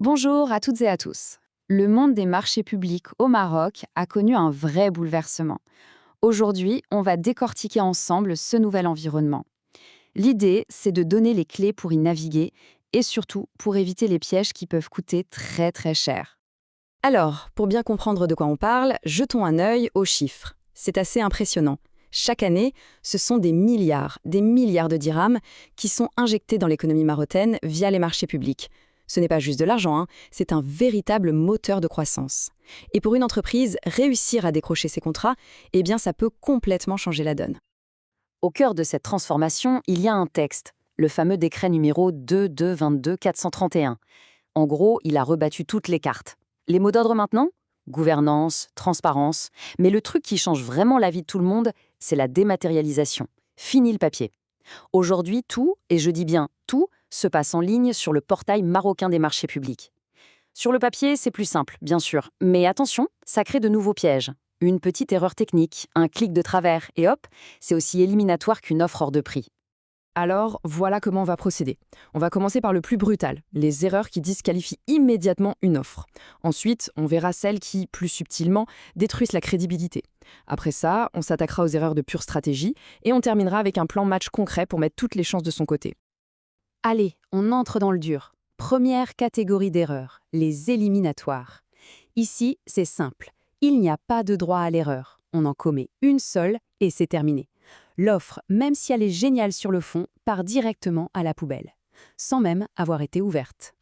Bonjour à toutes et à tous. Le monde des marchés publics au Maroc a connu un vrai bouleversement. Aujourd'hui, on va décortiquer ensemble ce nouvel environnement. L'idée, c'est de donner les clés pour y naviguer et surtout pour éviter les pièges qui peuvent coûter très très cher. Alors, pour bien comprendre de quoi on parle, jetons un œil aux chiffres. C'est assez impressionnant. Chaque année, ce sont des milliards de dirhams qui sont injectés dans l'économie marocaine via les marchés publics. Ce n'est pas juste de l'argent, c'est un véritable moteur de croissance. Et pour une entreprise, réussir à décrocher ces contrats, eh bien ça peut complètement changer la donne. Au cœur de cette transformation, il y a un texte, le fameux décret numéro 2222-431. En gros, il a rebattu toutes les cartes. Les mots d'ordre maintenant? Gouvernance, transparence. Mais le truc qui change vraiment la vie de tout le monde, c'est la dématérialisation. Fini le papier. Aujourd'hui, tout, et je dis bien tout, se passe en ligne sur le portail marocain des marchés publics. Sur le papier, c'est plus simple, bien sûr. Mais attention, ça crée de nouveaux pièges. Une petite erreur technique, un clic de travers, et hop, c'est aussi éliminatoire qu'une offre hors de prix. Alors, voilà comment on va procéder. On va commencer par le plus brutal, les erreurs qui disqualifient immédiatement une offre. Ensuite, on verra celles qui, plus subtilement, détruisent la crédibilité. Après ça, on s'attaquera aux erreurs de pure stratégie et on terminera avec un plan match concret pour mettre toutes les chances de son côté. Allez, on entre dans le dur. Première catégorie d'erreurs, les éliminatoires. Ici, c'est simple. Il n'y a pas de droit à l'erreur. On en commet une seule et c'est terminé. L'offre, même si elle est géniale sur le fond, part directement à la poubelle, sans même avoir été ouverte.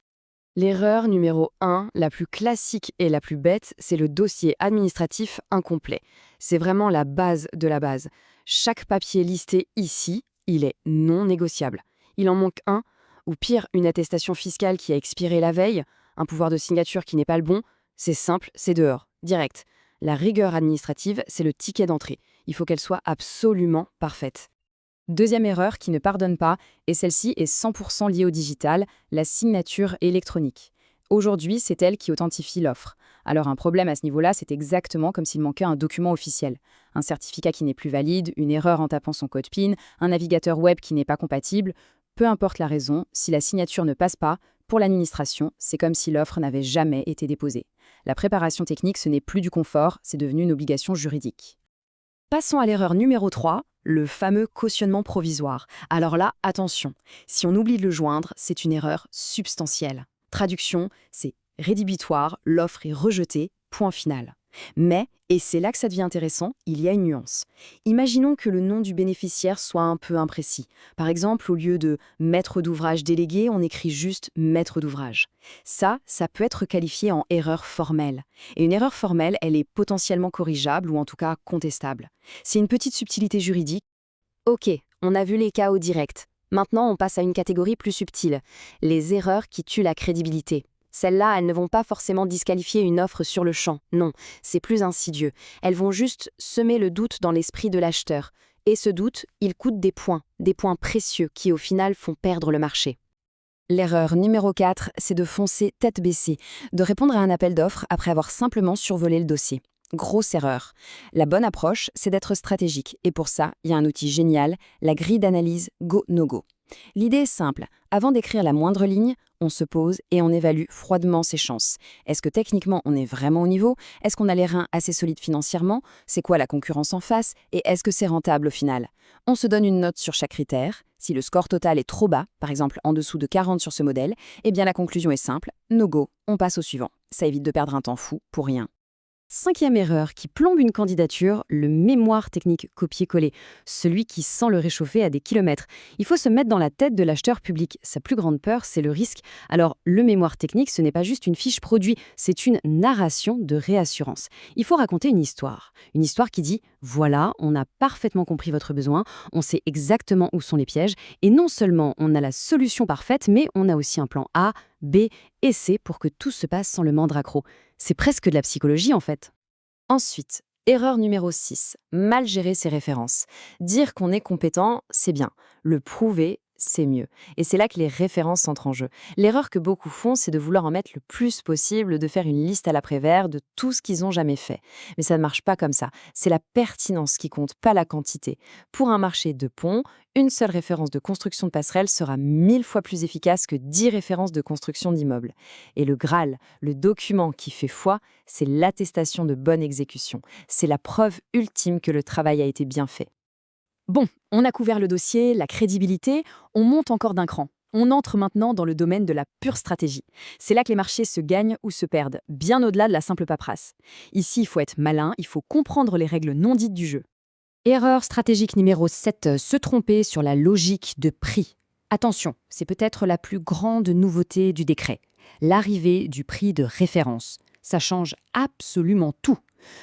L'erreur numéro 1, la plus classique et la plus bête, c'est le dossier administratif incomplet. C'est vraiment la base de la base. Chaque papier listé ici, il est non négociable. Il en manque un, ou pire, une attestation fiscale qui a expiré la veille, un pouvoir de signature qui n'est pas le bon. C'est simple, c'est dehors, direct. La rigueur administrative, c'est le ticket d'entrée. Il faut qu'elle soit absolument parfaite. Deuxième erreur qui ne pardonne pas, et celle-ci est 100% liée au digital, la signature électronique. Aujourd'hui, c'est elle qui authentifie l'offre. Alors un problème à ce niveau-là, c'est exactement comme s'il manquait un document officiel. Un certificat qui n'est plus valide, une erreur en tapant son code PIN, un navigateur web qui n'est pas compatible. Peu importe la raison, si la signature ne passe pas, pour l'administration, c'est comme si l'offre n'avait jamais été déposée. La préparation technique, ce n'est plus du confort, c'est devenu une obligation juridique. Passons à l'erreur numéro 3, le fameux cautionnement provisoire. Alors là, attention, si on oublie de le joindre, c'est une erreur substantielle. Traduction, c'est rédhibitoire, l'offre est rejetée, point final. Mais, et c'est là que ça devient intéressant, il y a une nuance. Imaginons que le nom du bénéficiaire soit un peu imprécis. Par exemple, au lieu de maître d'ouvrage délégué, on écrit juste maître d'ouvrage. Ça peut être qualifié en erreur formelle. Et une erreur formelle, elle est potentiellement corrigeable ou en tout cas contestable. C'est une petite subtilité juridique. Ok, on a vu les cas au direct. Maintenant, on passe à une catégorie plus subtile, les erreurs qui tuent la crédibilité. Celles-là, elles ne vont pas forcément disqualifier une offre sur le champ, non, c'est plus insidieux. Elles vont juste semer le doute dans l'esprit de l'acheteur. Et ce doute, il coûte des points précieux qui au final font perdre le marché. L'erreur numéro 4, c'est de foncer tête baissée, de répondre à un appel d'offres après avoir simplement survolé le dossier. Grosse erreur. La bonne approche, c'est d'être stratégique. Et pour ça, il y a un outil génial, la grille d'analyse Go-No-Go. L'idée est simple. Avant d'écrire la moindre ligne, on se pose et on évalue froidement ses chances. Est-ce que techniquement on est vraiment au niveau? Est-ce qu'on a les reins assez solides financièrement? C'est quoi la concurrence en face? Et est-ce que c'est rentable au final? On se donne une note sur chaque critère. Si le score total est trop bas, par exemple en dessous de 40 sur ce modèle, eh bien la conclusion est simple, no go, on passe au suivant. Ça évite de perdre un temps fou pour rien. Cinquième erreur qui plombe une candidature, le mémoire technique copier-coller, celui qui sent le réchauffer à des kilomètres. Il faut se mettre dans la tête de l'acheteur public. Sa plus grande peur, c'est le risque. Alors, le mémoire technique, ce n'est pas juste une fiche produit, c'est une narration de réassurance. Il faut raconter une histoire qui dit « Voilà, on a parfaitement compris votre besoin, on sait exactement où sont les pièges, et non seulement on a la solution parfaite, mais on a aussi un plan A, B et C pour que tout se passe sans le moindre accroc. » C'est presque de la psychologie en fait. Ensuite, erreur numéro 6, mal gérer ses références. Dire qu'on est compétent, c'est bien. Le prouver, c'est mieux. Et c'est là que les références entrent en jeu. L'erreur que beaucoup font, c'est de vouloir en mettre le plus possible, de faire une liste à l'après-vert de tout ce qu'ils n'ont jamais fait. Mais ça ne marche pas comme ça. C'est la pertinence qui compte, pas la quantité. Pour un marché de ponts, une seule référence de construction de passerelle sera 1000 fois plus efficace que 10 références de construction d'immeubles. Et le Graal, le document qui fait foi, c'est l'attestation de bonne exécution. C'est la preuve ultime que le travail a été bien fait. Bon, on a couvert le dossier, la crédibilité, on monte encore d'un cran. On entre maintenant dans le domaine de la pure stratégie. C'est là que les marchés se gagnent ou se perdent, bien au-delà de la simple paperasse. Ici, il faut être malin, il faut comprendre les règles non dites du jeu. Erreur stratégique numéro 7, se tromper sur la logique de prix. Attention, c'est peut-être la plus grande nouveauté du décret. L'arrivée du prix de référence. Ça change absolument tout.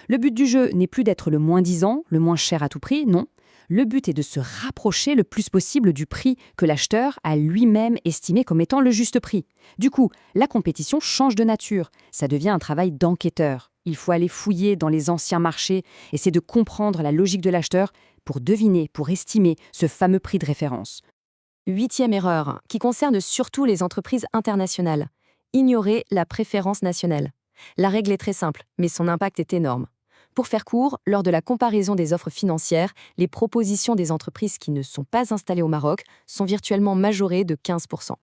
Le but du jeu n'est plus d'être le moins disant, le moins cher à tout prix, non. Le but est de se rapprocher le plus possible du prix que l'acheteur a lui-même estimé comme étant le juste prix. Du coup, la compétition change de nature. Ça devient un travail d'enquêteur. Il faut aller fouiller dans les anciens marchés, essayer de comprendre la logique de l'acheteur pour deviner, pour estimer ce fameux prix de référence. 8e erreur, qui concerne surtout les entreprises internationales. Ignorer la préférence nationale. La règle est très simple, mais son impact est énorme. Pour faire court, lors de la comparaison des offres financières, les propositions des entreprises qui ne sont pas installées au Maroc sont virtuellement majorées de 15%.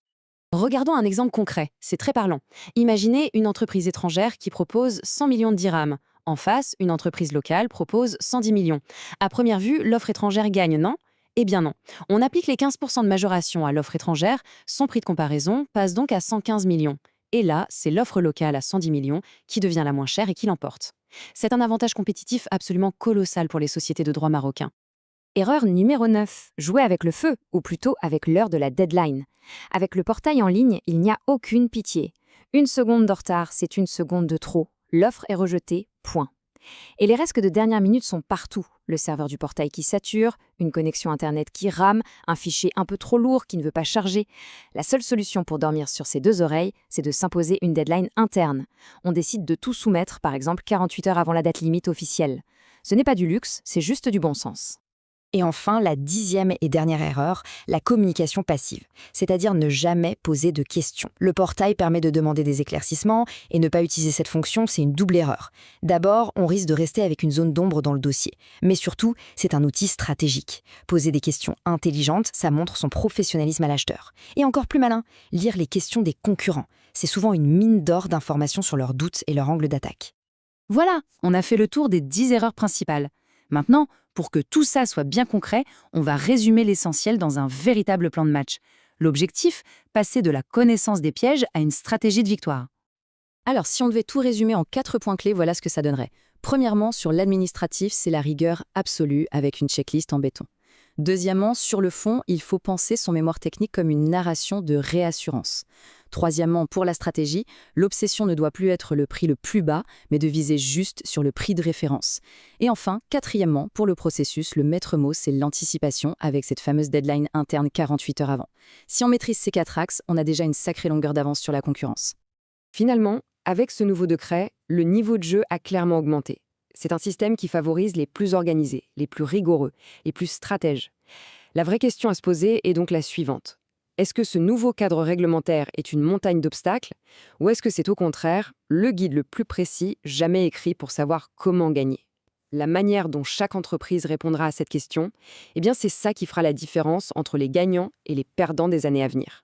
Regardons un exemple concret, c'est très parlant. Imaginez une entreprise étrangère qui propose 100 millions de dirhams. En face, une entreprise locale propose 110 millions. À première vue, l'offre étrangère gagne, non ? Eh bien non. On applique les 15% de majoration à l'offre étrangère, son prix de comparaison passe donc à 115 millions. Et là, c'est l'offre locale à 110 millions qui devient la moins chère et qui l'emporte. C'est un avantage compétitif absolument colossal pour les sociétés de droit marocains. Erreur numéro 9, jouer avec le feu, ou plutôt avec l'heure de la deadline. Avec le portail en ligne, il n'y a aucune pitié. Une seconde de retard, c'est une seconde de trop. L'offre est rejetée, point. Et les risques de dernière minute sont partout. Le serveur du portail qui sature, une connexion Internet qui rame, un fichier un peu trop lourd qui ne veut pas charger. La seule solution pour dormir sur ses deux oreilles, c'est de s'imposer une deadline interne. On décide de tout soumettre, par exemple 48 heures avant la date limite officielle. Ce n'est pas du luxe, c'est juste du bon sens. Et enfin, la 10e et dernière erreur, la communication passive, c'est-à-dire ne jamais poser de questions. Le portail permet de demander des éclaircissements et ne pas utiliser cette fonction, c'est une double erreur. D'abord, on risque de rester avec une zone d'ombre dans le dossier. Mais surtout, c'est un outil stratégique. Poser des questions intelligentes, ça montre son professionnalisme à l'acheteur. Et encore plus malin, lire les questions des concurrents. C'est souvent une mine d'or d'informations sur leurs doutes et leur angle d'attaque. Voilà, on a fait le tour des 10 erreurs principales. Maintenant, pour que tout ça soit bien concret, on va résumer l'essentiel dans un véritable plan de match. L'objectif, passer de la connaissance des pièges à une stratégie de victoire. Alors, si on devait tout résumer en 4 points clés, voilà ce que ça donnerait. Premièrement, sur l'administratif, c'est la rigueur absolue avec une checklist en béton. Deuxièmement, sur le fond, il faut penser son mémoire technique comme une narration de réassurance. Troisièmement, pour la stratégie, l'obsession ne doit plus être le prix le plus bas, mais de viser juste sur le prix de référence. Et enfin, quatrièmement, pour le processus, le maître mot, c'est l'anticipation avec cette fameuse deadline interne 48 heures avant. Si on maîtrise ces 4 axes, on a déjà une sacrée longueur d'avance sur la concurrence. Finalement, avec ce nouveau décret, le niveau de jeu a clairement augmenté. C'est un système qui favorise les plus organisés, les plus rigoureux, les plus stratèges. La vraie question à se poser est donc la suivante. Est-ce que ce nouveau cadre réglementaire est une montagne d'obstacles ou est-ce que c'est au contraire le guide le plus précis jamais écrit pour savoir comment gagner ? La manière dont chaque entreprise répondra à cette question, eh bien c'est ça qui fera la différence entre les gagnants et les perdants des années à venir.